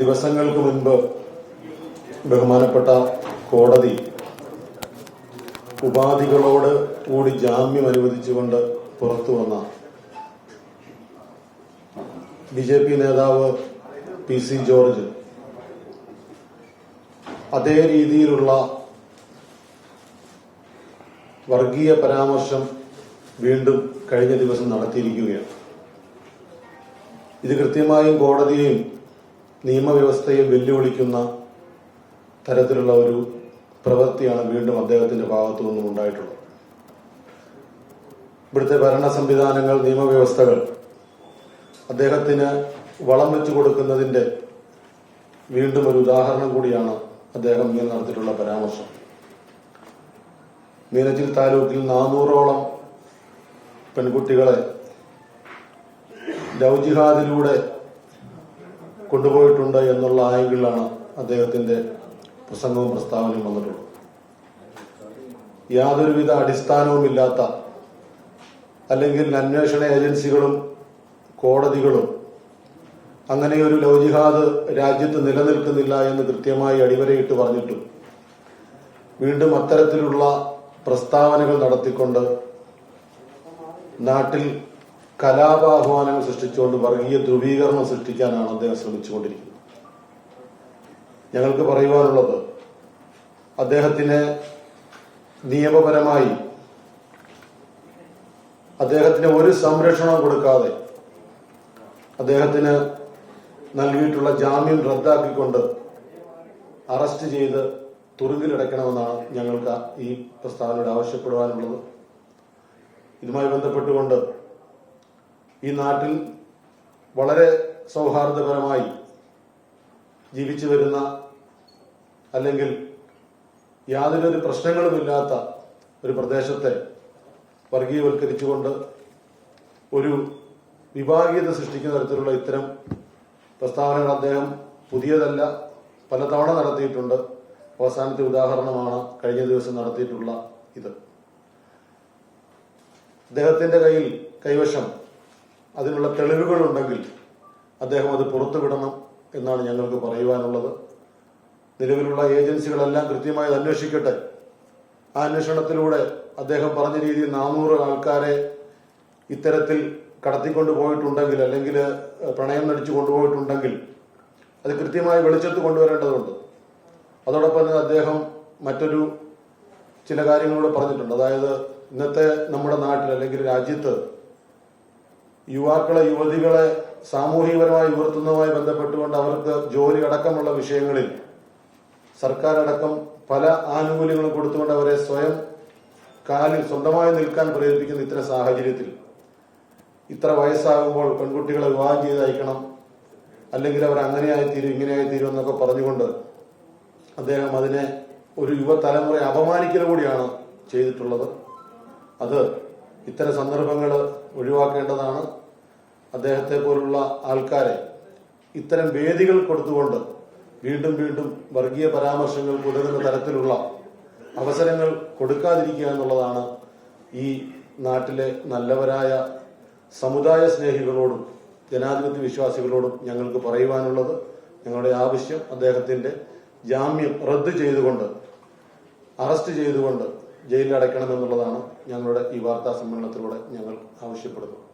ദിവസങ്ങൾക്ക് മുൻപ് ബഹുമാനപ്പെട്ട കോടതി ഉപാധികളോട് കൂടി ജാമ്യം അനുവദിച്ചുകൊണ്ട് പുറത്തുവന്ന ബിജെപി നേതാവ് PC ജോർജ് അതേ രീതിയിലുള്ള വർഗീയ പരാമർശം വീണ്ടും കഴിഞ്ഞ ദിവസം നടത്തിയിരിക്കുകയാണ്. ഇത് കൃത്യമായും കോടതിയെയും നിയമവ്യവസ്ഥയെ വെല്ലുവിളിക്കുന്ന തരത്തിലുള്ള ഒരു പ്രവൃത്തിയാണ് വീണ്ടും അദ്ദേഹത്തിന്റെ ഭാഗത്തു നിന്നും ഉണ്ടായിട്ടുള്ളത്. ഇവിടുത്തെ ഭരണ സംവിധാനങ്ങൾ, നിയമവ്യവസ്ഥകൾ അദ്ദേഹത്തിന് വളം വെച്ചു കൊടുക്കുന്നതിന്റെ വീണ്ടും ഒരു ഉദാഹരണം കൂടിയാണ് അദ്ദേഹം ഇങ്ങനെ നടത്തിയിട്ടുള്ള പരാമർശം. മീനച്ചിൽ താലൂക്കിൽ 400ഓളം പെൺകുട്ടികളെ ലവ് ജിഹാദിലൂടെ കൊണ്ടുപോയിട്ടുണ്ട് എന്നുള്ള ആംഗിളിലാണ് അദ്ദേഹത്തിന്റെ പ്രസംഗവും പ്രസ്താവനയും വന്നിട്ടുള്ളത്. യാതൊരുവിധ അടിസ്ഥാനവുമില്ലാത്ത, അല്ലെങ്കിൽ അന്വേഷണ ഏജൻസികളും കോടതികളും അങ്ങനെയൊരു ലവ് ജിഹാദ് രാജ്യത്ത് നിലനിൽക്കുന്നില്ല എന്ന് കൃത്യമായി അടിവരയിട്ട് പറഞ്ഞിട്ടും വീണ്ടും അത്തരത്തിലുള്ള പ്രസ്താവനകൾ നടത്തിക്കൊണ്ട് നാട്ടിൽ കലാപാഹ്വാനങ്ങൾ സൃഷ്ടിച്ചുകൊണ്ട് വർഗീയ ധ്രുവീകരണം സൃഷ്ടിക്കാനാണ് അദ്ദേഹം ശ്രമിച്ചുകൊണ്ടിരിക്കുന്നത്. ഞങ്ങൾക്ക് പറയുവാനുള്ളത്, അദ്ദേഹത്തിന് നിയമപരമായി അദ്ദേഹത്തിന് ഒരു സംരക്ഷണം കൊടുക്കാതെ അദ്ദേഹത്തിന് നൽകിയിട്ടുള്ള ജാമ്യം റദ്ദാക്കിക്കൊണ്ട് അറസ്റ്റ് ചെയ്ത് തുറുങ്കിലടയ്ക്കണമെന്നാണ് ഞങ്ങൾക്ക് ഈ പ്രസ്താവനയോട് ആവശ്യപ്പെടുവാനുള്ളത്. ഇതുമായി ബന്ധപ്പെട്ടുകൊണ്ട് ഈ നാട്ടിൽ വളരെ സൗഹാർദ്ദപരമായി ജീവിച്ചു വരുന്ന, അല്ലെങ്കിൽ യാതൊരു പ്രശ്നങ്ങളുമില്ലാത്ത ഒരു പ്രദേശത്തെ വർഗീയവൽക്കരിച്ചുകൊണ്ട് ഒരു വിഭാഗീയത സൃഷ്ടിക്കുന്ന തരത്തിലുള്ള ഇത്തരം പ്രസ്താവനകൾ അദ്ദേഹം പുതിയതല്ല, പലതവണ നടത്തിയിട്ടുണ്ട്. അവസാനത്തെ ഉദാഹരണമാണ് കഴിഞ്ഞ ദിവസം നടത്തിയിട്ടുള്ള ഇത്. അദ്ദേഹത്തിന്റെ കൈവശം അതിനുള്ള തെളിവുകളുണ്ടെങ്കിൽ അദ്ദേഹം അത് പുറത്തുവിടണം എന്നാണ് ഞങ്ങൾക്ക് പറയുവാനുള്ളത്. നിലവിലുള്ള ഏജൻസികളെല്ലാം കൃത്യമായി അന്വേഷിക്കട്ടെ. ആ അന്വേഷണത്തിലൂടെ അദ്ദേഹം പറഞ്ഞ രീതിയിൽ 400 ആൾക്കാരെ ഇത്തരത്തിൽ കടത്തിക്കൊണ്ടു പോയിട്ടുണ്ടെങ്കിൽ, അല്ലെങ്കിൽ പ്രണയം നടിച്ചു കൊണ്ടുപോയിട്ടുണ്ടെങ്കിൽ അത് കൃത്യമായി വെളിച്ചത്ത് കൊണ്ടുവരേണ്ടതുണ്ട്. അതോടൊപ്പം തന്നെ അദ്ദേഹം മറ്റൊരു ചില കാര്യങ്ങളൂടെ പറഞ്ഞിട്ടുണ്ട്. അതായത് ഇന്നത്തെ നമ്മുടെ നാട്ടിൽ, അല്ലെങ്കിൽ രാജ്യത്ത് യുവാക്കളെ, യുവതികളെ സാമൂഹികപരമായി ഉയർത്തുന്നതുമായി ബന്ധപ്പെട്ടുകൊണ്ട് അവർക്ക് ജോലി അടക്കമുള്ള വിഷയങ്ങളിൽ സർക്കാർ അടക്കം പല ആനുകൂല്യങ്ങളും കൊടുത്തുകൊണ്ട് അവരെ സ്വയം കാലിൽ സ്വന്തമായി നിൽക്കാൻ പ്രേരിപ്പിക്കുന്ന ഇത്തരം സാഹചര്യത്തിൽ ഇത്ര വയസ്സാകുമ്പോൾ പെൺകുട്ടികളെ വിവാഹം ചെയ്ത് അയക്കണം, അല്ലെങ്കിൽ അവർ അങ്ങനെയായിത്തീരും ഇങ്ങനെയായിത്തീരും എന്നൊക്കെ പറഞ്ഞുകൊണ്ട് അദ്ദേഹം അതിനെ ഒരു യുവതലമുറയെ അപമാനിക്കൽ കൂടിയാണ് ചെയ്തിട്ടുള്ളത്. അത് ഇത്തരം സന്ദർഭങ്ങൾ ഒഴിവാക്കേണ്ടതാണ്. അദ്ദേഹത്തെ പോലുള്ള ആൾക്കാരെ ഇത്തരം വേദികൾ കൊടുത്തുകൊണ്ട് വീണ്ടും വീണ്ടും വർഗീയ പരാമർശങ്ങൾക്ക് ഉതകുന്ന തരത്തിലുള്ള അവസരങ്ങൾ കൊടുക്കാതിരിക്കുക എന്നുള്ളതാണ് ഈ നാട്ടിലെ നല്ലവരായ സമുദായ സ്നേഹികളോടും ജനാധിപത്യ വിശ്വാസികളോടും ഞങ്ങൾക്ക് പറയുവാനുള്ളത്. ഞങ്ങളുടെ ആവശ്യം അദ്ദേഹത്തിന്റെ ജാമ്യം റദ്ദ് ചെയ്തുകൊണ്ട്, അറസ്റ്റ് ചെയ്തുകൊണ്ട് ജയിലിൽ അടയ്ക്കണമെന്നുള്ളതാണ് ഞങ്ങളുടെ ഈ വാർത്താ സമ്മേളനത്തിലൂടെ ഞങ്ങൾ ആവശ്യപ്പെടുന്നത്.